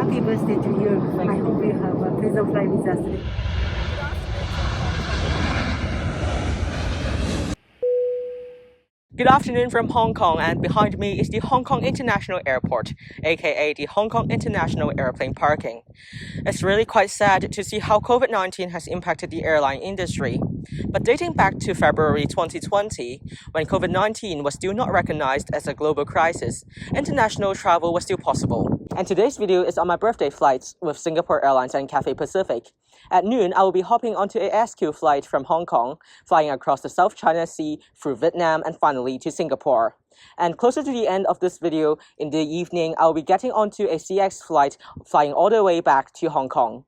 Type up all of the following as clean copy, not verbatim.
happy birthday to you. Thank I you. hope you have a pleasant flight with us today. Good afternoon from Hong Kong, and behind me is the Hong Kong International Airport, aka the Hong Kong International Airplane Parking. It's really quite sad to see how COVID-19 has impacted the airline industry. But dating back to February 2020, when COVID-19 was still not recognized as a global crisis, international travel was still possible. And today's video is on my birthday flights with Singapore Airlines and Cathay Pacific. At noon, I will be hopping onto a SQ flight from Hong Kong, flying across the South China Sea, through Vietnam, and finally to Singapore. And closer to the end of this video, in the evening, I will be getting onto a CX flight, flying all the way back to Hong Kong.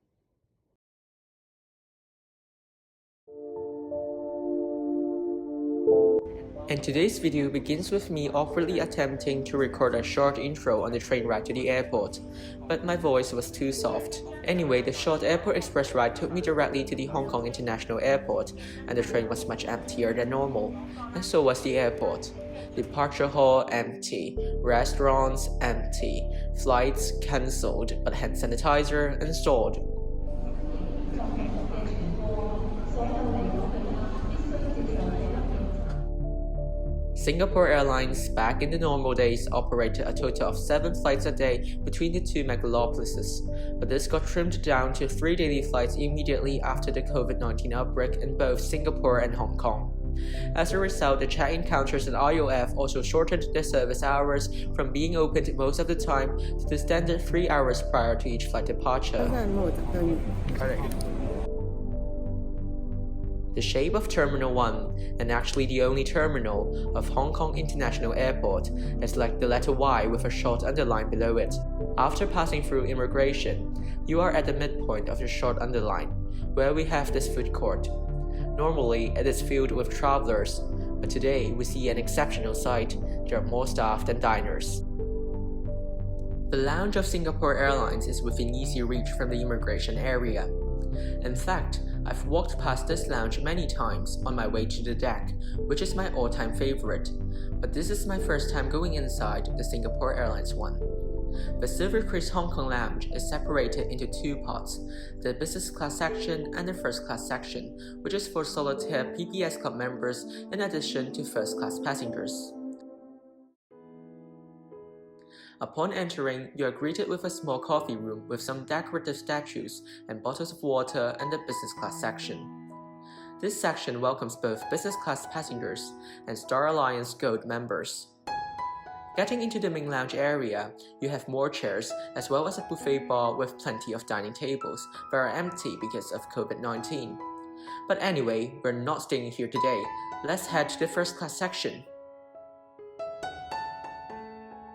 And today's video begins with me awkwardly attempting to record a short intro on the train ride to the airport, but my voice was too soft. Anyway, the short airport express ride took me directly to the Hong Kong International Airport, and the train was much emptier than normal, and so was the airport. Departure hall empty, restaurants empty, flights cancelled, but hand sanitizer installed. Singapore Airlines, back in the normal days, operated a total of 7 flights a day between the two megalopolises, but this got trimmed down to 3 daily flights immediately after the COVID-19 outbreak in both Singapore and Hong Kong. As a result, the check-in counters and IOF also shortened their service hours from being opened most of the time to the standard 3 hours prior to each flight departure. The shape of Terminal 1, and actually the only terminal of Hong Kong International Airport, is like the letter Y with a short underline below it. After passing through immigration, you are at the midpoint of the short underline, where we have this food court. Normally, it is filled with travelers, but today we see an exceptional sight. There are more staff than diners. The lounge of Singapore Airlines is within easy reach from the immigration area. In fact, I've walked past this lounge many times on my way to the deck, which is my all-time favorite, but this is my first time going inside the Singapore Airlines one. The SilverKris Hong Kong Lounge is separated into 2 parts, the business class section and the first class section, which is for solitaire PPS Club members in addition to first class passengers. Upon entering, you are greeted with a small coffee room with some decorative statues and bottles of water in the business class section. This section welcomes both business class passengers and Star Alliance Gold members. Getting into the main lounge area, you have more chairs as well as a buffet bar with plenty of dining tables that are empty because of COVID-19. But anyway, we're not staying here today. Let's head to the first class section.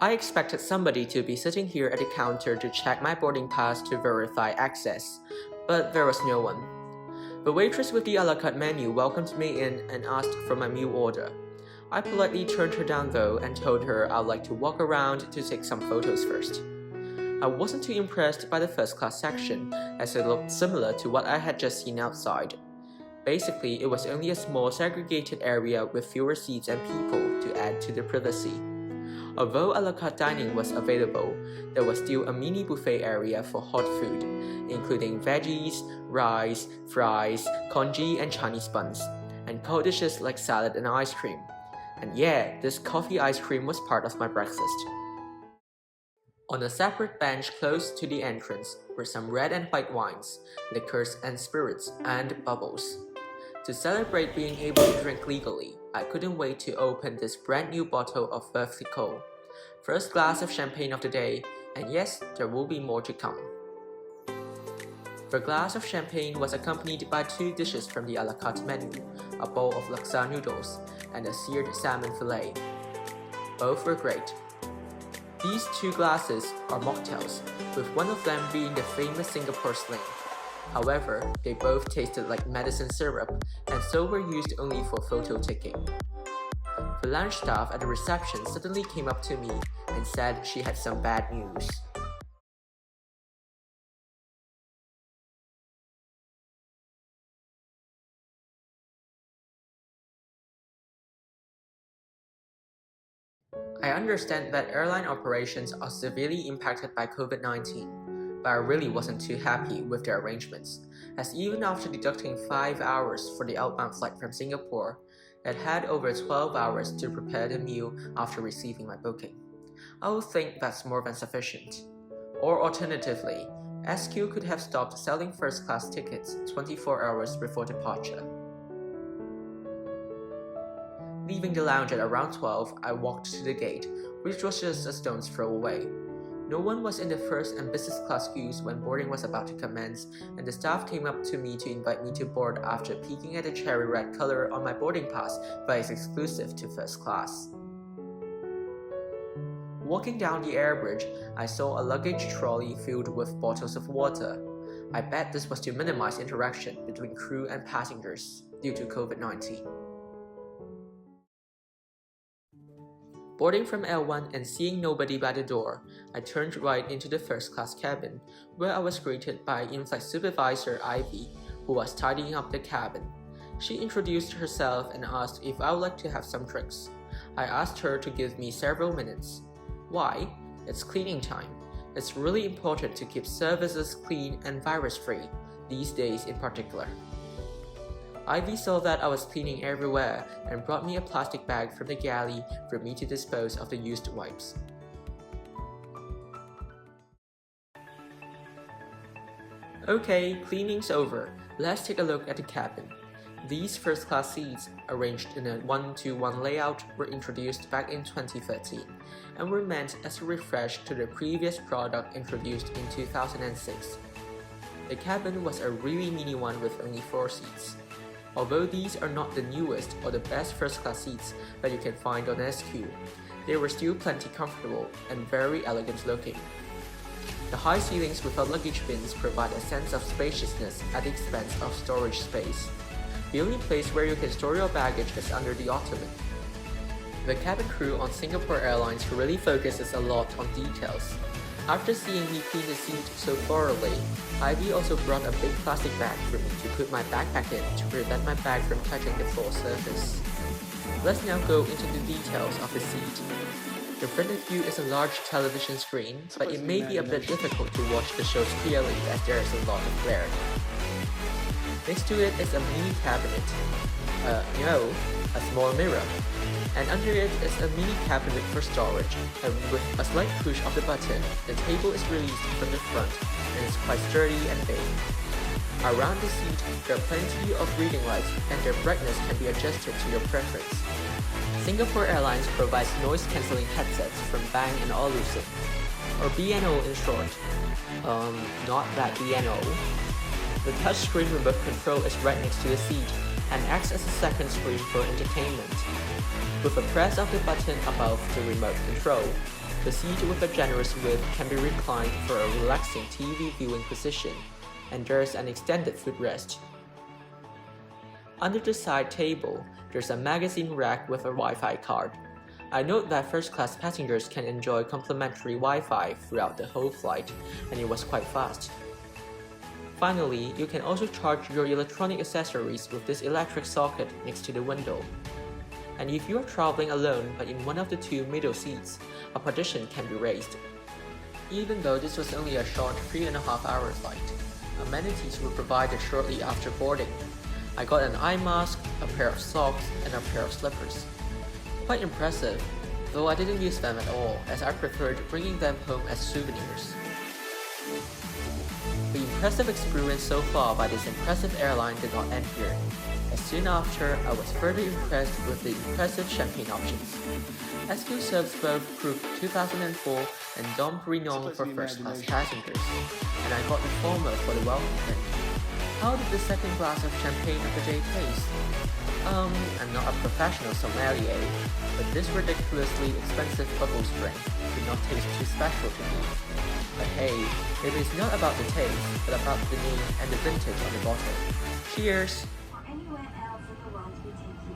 I expected somebody to be sitting here at the counter to check my boarding pass to verify access, but there was no one. The waitress with the a la carte menu welcomed me in and asked for my meal order. I politely turned her down though and told her I'd like to walk around to take some photos first. I wasn't too impressed by the first class section, as it looked similar to what I had just seen outside. Basically, it was only a small segregated area with fewer seats and people to add to the privacy. Although a la carte dining was available, there was still a mini buffet area for hot food, including veggies, rice, fries, congee and Chinese buns, and cold dishes like salad and ice cream. And yeah, this coffee ice cream was part of my breakfast. On a separate bench close to the entrance were some red and white wines, liquors and spirits, and bubbles. To celebrate being able to drink legally, I couldn't wait to open this brand new bottle of Veuve Clicquot. First glass of champagne of the day, and yes, there will be more to come. The glass of champagne was accompanied by 2 dishes from the a la carte menu, a bowl of laksa noodles, and a seared salmon fillet. Both were great. These 2 glasses are mocktails, with one of them being the famous Singapore Sling. However, they both tasted like medicine syrup and so were used only for photo taking. The lounge staff at the reception suddenly came up to me and said she had some bad news. I understand that airline operations are severely impacted by COVID-19, but I really wasn't too happy with the arrangements, as even after deducting 5 hours for the outbound flight from Singapore, it had over 12 hours to prepare the meal after receiving my booking. I would think that's more than sufficient. Or alternatively, SQ could have stopped selling first-class tickets 24 hours before departure. Leaving the lounge at around 12, I walked to the gate, which was just a stone's throw away. No one was in the first and business class queues when boarding was about to commence, and the staff came up to me to invite me to board after peeking at the cherry red color on my boarding pass that is exclusive to first class. Walking down the air bridge, I saw a luggage trolley filled with bottles of water. I bet this was to minimize interaction between crew and passengers due to COVID-19. Boarding from L1 and seeing nobody by the door, I turned right into the first-class cabin, where I was greeted by Inflight Supervisor Ivy, who was tidying up the cabin. She introduced herself and asked if I would like to have some drinks. I asked her to give me several minutes. Why? It's cleaning time. It's really important to keep services clean and virus-free, these days in particular. Ivy saw that I was cleaning everywhere and brought me a plastic bag from the galley for me to dispose of the used wipes. Okay, cleaning's over. Let's take a look at the cabin. These first-class seats, arranged in a 1-to-1 layout, were introduced back in 2013 and were meant as a refresh to the previous product introduced in 2006. The cabin was a really mini one with only 4 seats. Although these are not the newest or the best first-class seats that you can find on SQ, they were still plenty comfortable and very elegant looking. The high ceilings without luggage bins provide a sense of spaciousness at the expense of storage space. The only place where you can store your baggage is under the ottoman. The cabin crew on Singapore Airlines really focuses a lot on details. After seeing me clean the seat so thoroughly, Ivy also brought a big plastic bag for me to put my backpack in to prevent my bag from touching the floor surface. Let's now go into the details of the seat. The front of you is a large television screen, but it may be a bit difficult to watch the shows clearly as there is a lot of glare. Next to it is a mini cabinet. A small mirror. And under it is a mini cabinet for storage, and with a slight push of the button, the table is released from the front and is quite sturdy and big. Around the seat, there are plenty of reading lights and their brightness can be adjusted to your preference. Singapore Airlines provides noise-cancelling headsets from Bang & Olufsen, or B&O in short. Not that B&O. The touchscreen remote control is right next to the seat and acts as a second screen for entertainment. With a press of the button above the remote control, the seat with a generous width can be reclined for a relaxing TV viewing position, and there is an extended footrest. Under the side table, there's a magazine rack with a Wi-Fi card. I note that first-class passengers can enjoy complimentary Wi-Fi throughout the whole flight, and it was quite fast. Finally, you can also charge your electronic accessories with this electric socket next to the window. And if you are traveling alone but in one of the 2 middle seats, a partition can be raised. Even though this was only a short 3.5-hour flight, amenities were provided shortly after boarding. I got an eye mask, a pair of socks, and a pair of slippers. Quite impressive, though I didn't use them at all as I preferred bringing them home as souvenirs. The impressive experience so far by this impressive airline did not end here, as soon after I was further impressed with the impressive champagne options. SQ serves both Group 2004 and Dom Perignon for first-class passengers, and I got the former for the welcome drink. How did the second glass of champagne of the day taste? I'm not a professional sommelier, but this ridiculously expensive bubbles drink did not taste too special to me. But hey, it is not about the taste, but about the name and the vintage on the bottle. Cheers! Anywhere else in the world we take you.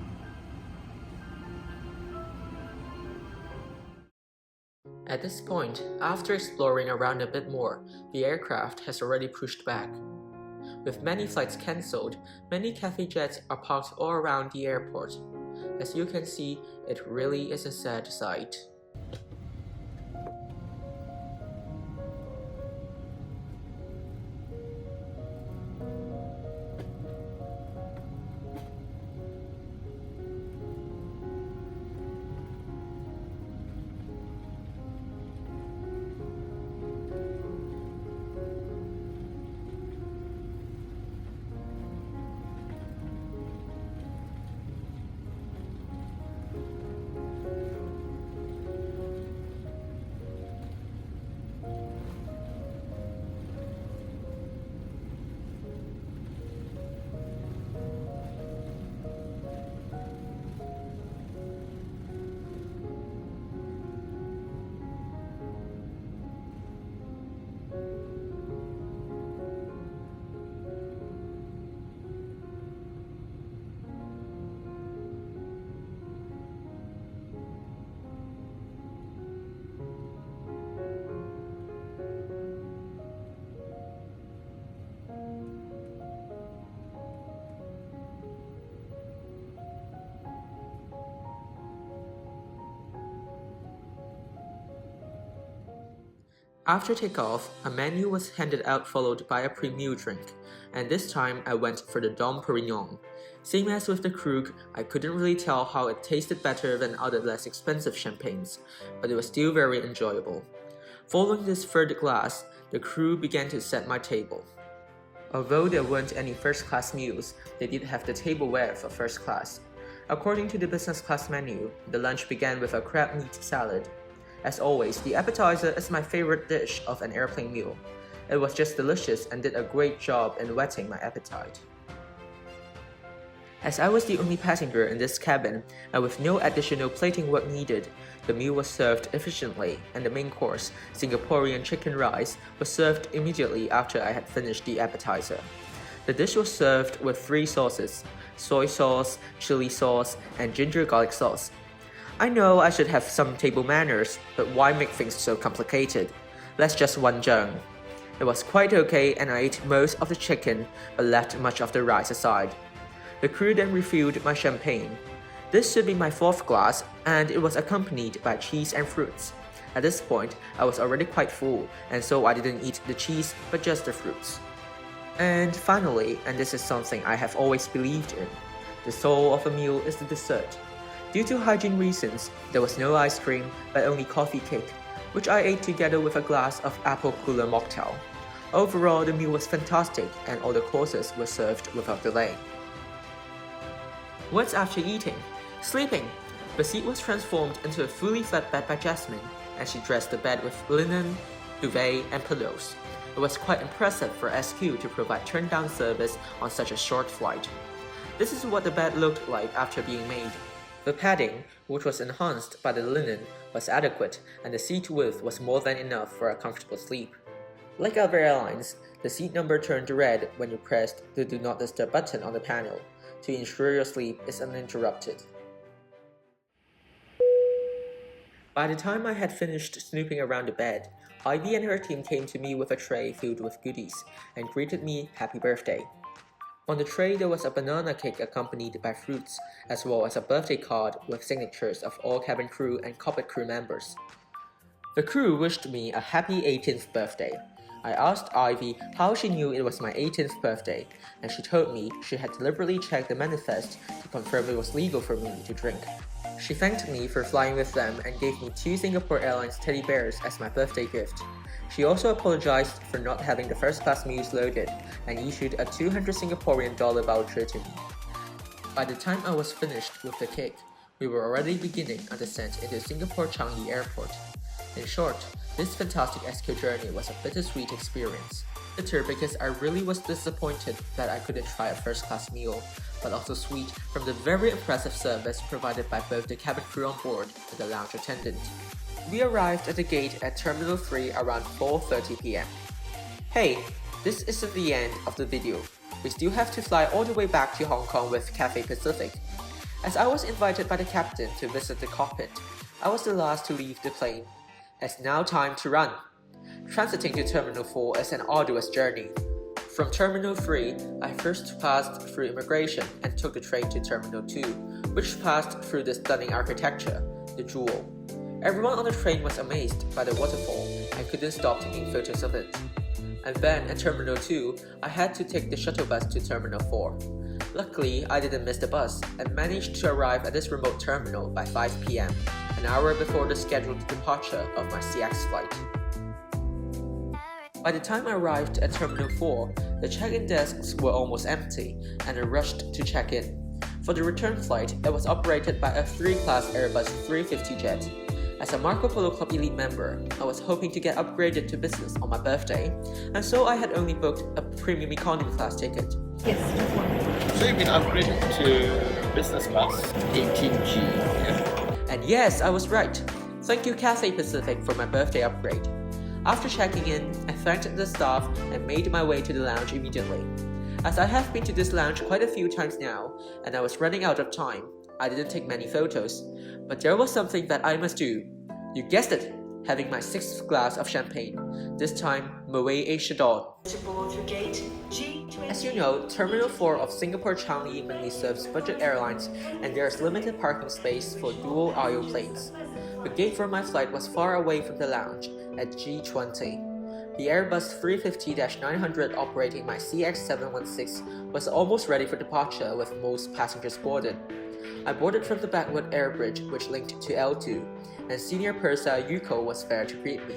At this point, after exploring around a bit more, the aircraft has already pushed back. With many flights cancelled, many Cathay jets are parked all around the airport. As you can see, it really is a sad sight. After takeoff, a menu was handed out followed by a pre-meal drink, and this time I went for the Dom Perignon. Same as with the Krug, I couldn't really tell how it tasted better than other less expensive champagnes, but it was still very enjoyable. Following this third glass, the crew began to set my table. Although there weren't any first-class meals, they did have the tableware for first class. According to the business class menu, the lunch began with a crab meat salad. As always, the appetizer is my favorite dish of an airplane meal. It was just delicious and did a great job in whetting my appetite. As I was the only passenger in this cabin, and with no additional plating work needed, the meal was served efficiently, and the main course, Singaporean chicken rice, was served immediately after I had finished the appetizer. The dish was served with 3 sauces: soy sauce, chili sauce, and ginger garlic sauce. I know I should have some table manners, but why make things so complicated? Let's just wanzheng. It was quite okay and I ate most of the chicken, but left much of the rice aside. The crew then refilled my champagne. This should be my 4th glass, and it was accompanied by cheese and fruits. At this point, I was already quite full, and so I didn't eat the cheese, but just the fruits. And finally, and this is something I have always believed in, the soul of a meal is the dessert. Due to hygiene reasons, there was no ice cream, but only coffee cake, which I ate together with a glass of apple cooler mocktail. Overall, the meal was fantastic, and all the courses were served without delay. What's after eating? Sleeping! The seat was transformed into a fully flat bed by Jasmine, and she dressed the bed with linen, duvet, and pillows. It was quite impressive for SQ to provide Turndown Service on such a short flight. This is what the bed looked like after being made. The padding, which was enhanced by the linen, was adequate, and the seat width was more than enough for a comfortable sleep. Like other airlines, the seat number turned red when you pressed the Do Not Disturb button on the panel, to ensure your sleep is uninterrupted. By the time I had finished snooping around the bed, Ivy and her team came to me with a tray filled with goodies and greeted me happy birthday. On the tray there was a banana cake accompanied by fruits, as well as a birthday card with signatures of all cabin crew and cockpit crew members. The crew wished me a happy 18th birthday. I asked Ivy how she knew it was my 18th birthday, and she told me she had deliberately checked the manifest to confirm it was legal for me to drink. She thanked me for flying with them and gave me 2 Singapore Airlines teddy bears as my birthday gift. She also apologized for not having the first class meals loaded and issued a 200 Singaporean dollar voucher to me. By the time I was finished with the cake, we were already beginning our descent into Singapore Changyi Airport. In short, this fantastic SQ journey was a bittersweet experience. Bitter because I really was disappointed that I couldn't try a first class meal, but also sweet from the very impressive service provided by both the cabin crew on board and the lounge attendant. We arrived at the gate at Terminal 3 around 4:30 PM. Hey, this isn't the end of the video. We still have to fly all the way back to Hong Kong with Cathay Pacific. As I was invited by the captain to visit the cockpit, I was the last to leave the plane. It's now time to run. Transiting to Terminal 4 is an arduous journey. From Terminal 3, I first passed through immigration and took the train to Terminal 2, which passed through the stunning architecture, the Jewel. Everyone on the train was amazed by the waterfall and couldn't stop taking photos of it. And then at Terminal 2, I had to take the shuttle bus to Terminal 4. Luckily, I didn't miss the bus and managed to arrive at this remote terminal by 5 PM, an hour before the scheduled departure of my CX flight. By the time I arrived at Terminal 4, the check-in desks were almost empty and I rushed to check in. For the return flight, it was operated by a 3-class Airbus 350 jet. As a Marco Polo Club Elite member, I was hoping to get upgraded to business on my birthday, and so I had only booked a premium economy class ticket. Yes, just one. So you've been upgraded to business class 18G. Yeah. And yes, I was right. Thank you Cathay Pacific for my birthday upgrade. After checking in, I thanked the staff and made my way to the lounge immediately. As I have been to this lounge quite a few times now, and I was running out of time, I didn't take many photos, but there was something that I must do. You guessed it, having my 6th glass of champagne, this time Mui Shadon. To board through gate G20. As you know, Terminal 4 of Singapore Changyi mainly serves budget airlines, and there is limited parking space for dual-aisle planes. The gate for my flight was far away from the lounge, at G20. The Airbus 350-900 operating my CX-716 was almost ready for departure with most passengers boarded. I boarded from the backward air bridge which linked to L2, and Senior Purser Yuko was there to greet me.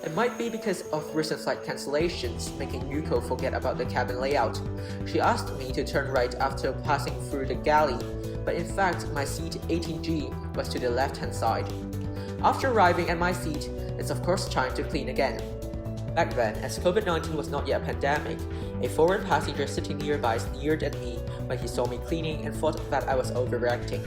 It might be because of recent flight cancellations making Yuko forget about the cabin layout. She asked me to turn right after passing through the galley, but in fact my seat 18G was to the left-hand side. After arriving at my seat, it's of course time to clean again. Back then, as COVID-19 was not yet a pandemic, a foreign passenger sitting nearby sneered at me when he saw me cleaning and thought that I was overreacting.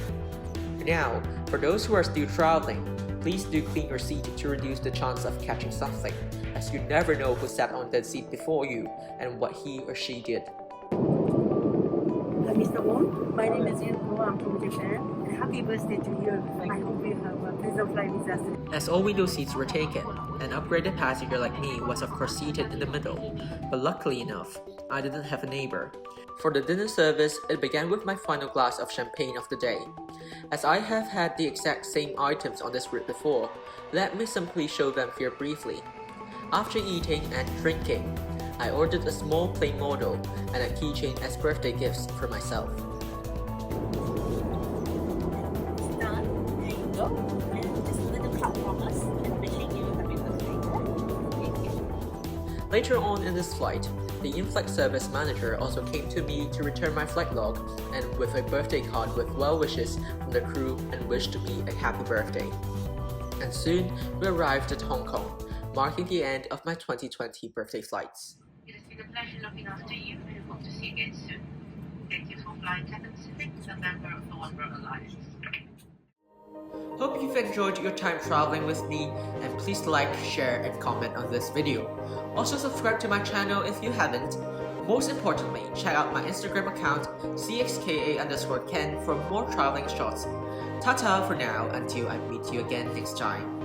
Now, for those who are still traveling, please do clean your seat to reduce the chance of catching something, as you never know who sat on that seat before you and what he or she did. Mr. Wong, my name is Yuko. I'm from Japan. Happy birthday to you. I hope you have a pleasant flight with us. As all window seats were taken, an upgraded passenger like me was of course seated in the middle, but luckily enough, I didn't have a neighbor. For the dinner service, it began with my final glass of champagne of the day. As I have had the exact same items on this route before, let me simply show them here briefly. After eating and drinking, I ordered a small plain model and a keychain as birthday gifts for myself. Done. There you go. And just a little cup from us. And wishing you a happy birthday. Thank you. Later on in this flight, the Inflight Service Manager also came to me to return my flight log and with a birthday card with well wishes from the crew and wished me a happy birthday. And soon, we arrived at Hong Kong, marking the end of my 2020 birthday flights. It has been a pleasure looking after you and hope to see you again soon. Thank you for flying Cathay Pacific, a member of the One World Alliance. Hope you've enjoyed your time traveling with me, and please like, share, and comment on this video. Also subscribe to my channel if you haven't. Most importantly, check out my Instagram account cxka_ken for more traveling shots. Ta-ta for now until I meet you again next time.